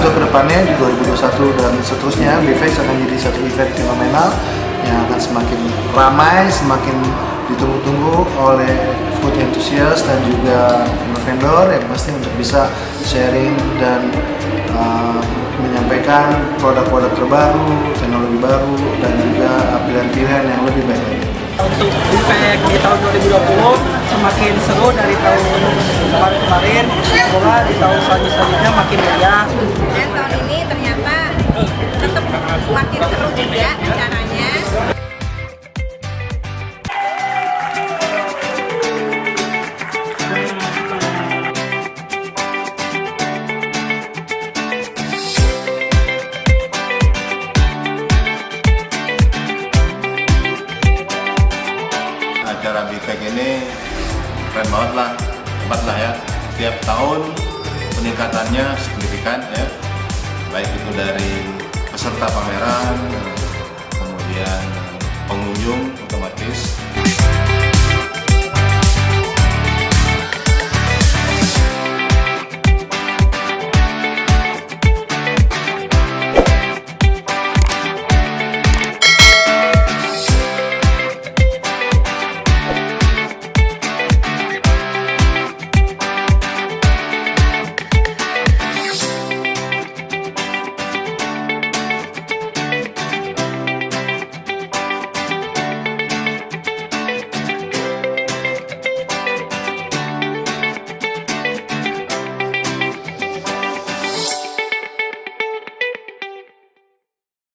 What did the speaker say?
untuk kedepannya di 2021 dan seterusnya, Bifhex akan jadi satu event fenomenal yang akan semakin ramai, semakin ditunggu-tunggu oleh food enthusiast dan juga vendor-vendor yang pasti untuk bisa sharing dan menyampaikan produk-produk terbaru, teknologi baru, dan juga pilihan-pilihan yang lebih baik lagi. Untuk Bifhex di tahun 2020 semakin seru dari tahun kemarin-kemarin, semoga di tahun selanjutnya makin meriah. Dan tahun ini ternyata tetap makin seru juga acaranya. Acara Bifhex ini keren banget lah, hebat lah ya. Tiap tahun peningkatannya signifikan ya, baik itu dari peserta pameran, kemudian pengunjung otomatis